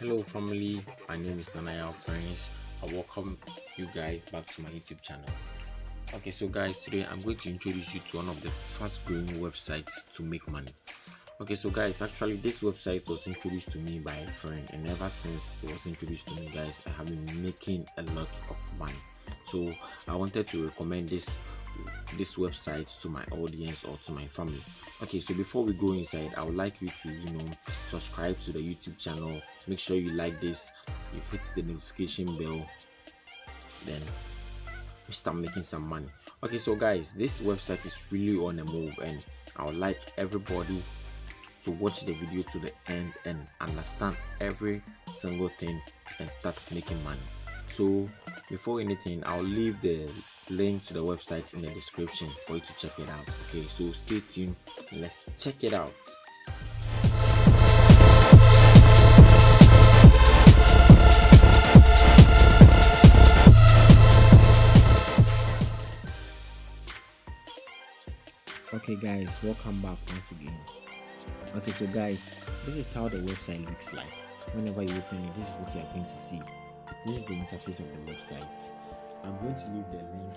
Hello family, my name is Nana Yaw Prince. I welcome you guys back to my YouTube channel. Okay, so guys, today I'm going to introduce you to one of the fast growing websites to make money. Okay, so guys, actually this website was introduced to me by a friend, and ever since it was introduced to me, guys, I have been making a lot of money. So I wanted to recommend this website to my audience or to my family. Okay, so before we go inside, I would like you to subscribe to the YouTube channel. Make sure you like this, you hit the notification bell, then we start making some money. Okay, so guys, this website is really on a move, and I would like everybody to watch the video to the end and understand every single thing and start making money. So before anything, I'll leave the link to the website in the description for you to check it out. Okay, so stay tuned and let's check it out. Okay guys, welcome back once again. Okay, so guys, this is how the website looks like. Whenever you open it, this is what you are going to see. This is the interface of the website. I'm going to leave the link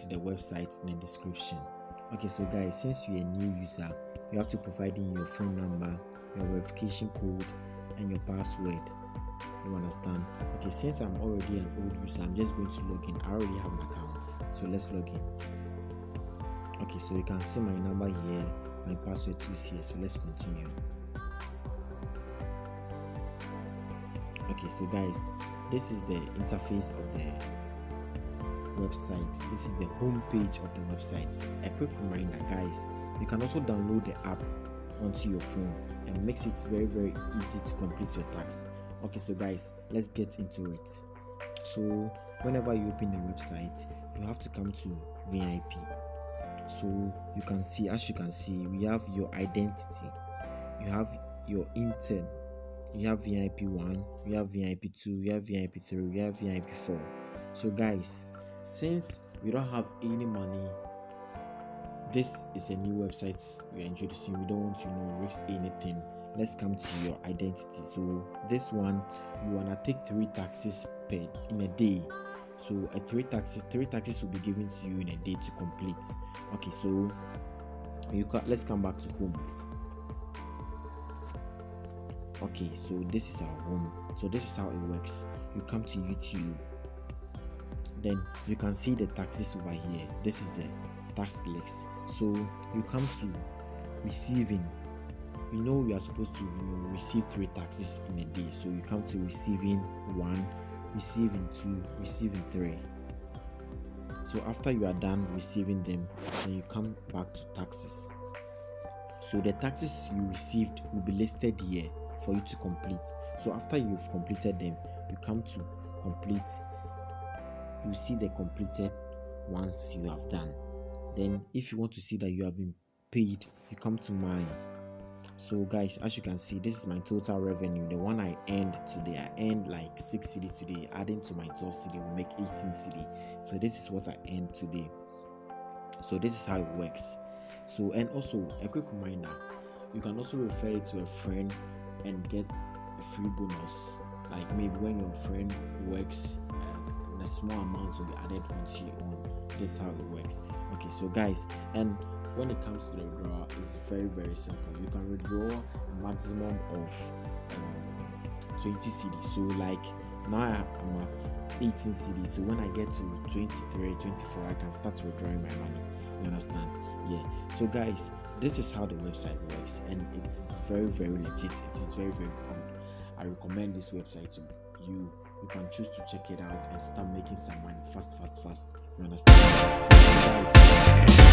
to the website in the description. Okay, so guys, since you're a new user, you have to provide in your phone number, your verification code, and your password. You understand? Okay, since I'm already an old user, I'm just going to log in. I already have an account, so let's log in. Okay, so you can see my number here, my password too is here, so let's continue. Okay, so guys, this is the interface of the website. This is the home page of the website. A quick reminder, guys, you can also download the app onto your phone and makes it very easy to complete your task. Okay, so guys, let's get into it. So whenever you open the website, you have to come to VIP. So you can see, as you can see, we have your identity, you have your intern, you have VIP 1, you have VIP 2, you have VIP 3, you have VIP 4. So guys, since we don't have any money, this is a new website we are introducing. We don't want to risk anything. Let's come to your identity. So this one, you wanna take 3 taxes paid in a day. So three taxes will be given to you in a day to complete. Okay, so let's come back to home. Okay, so this is our home. So this is how it works. You come to YouTube, then you can see the taxes over here. This is a tax list. So you come to receiving. We are supposed to receive 3 taxes in a day. So you come to receiving 1, receiving 2, receiving 3. So after you are done receiving them, then you come back to taxes. So the taxes you received will be listed here for you to complete. So after you've completed them, you come to complete. You see the completed ones you have done. Then if you want to see that you have been paid, you come to mine. So guys, as you can see, this is my total revenue. The one I earned today, I earned like 6 cedi today. Adding to my 12 cedi will make 18 cedi. So this is what I earned today. So this is how it works. So, and also a quick reminder, you can also refer it to a friend and get a free bonus. Like maybe when your friend works, and a small amount will be added onto your own. This is how it works. Okay, so guys, and when it comes to the withdrawal, it's very simple. You can withdraw a maximum of 20 cedi. So like now I'm at 18 cedi. So when I get to 23, 24, I can start withdrawing my money. You understand? Yeah. So guys, this is how the website works, and it's very legit. It is very good. I recommend this website to you. You can choose to check it out and start making some money fast. You understand? Guys,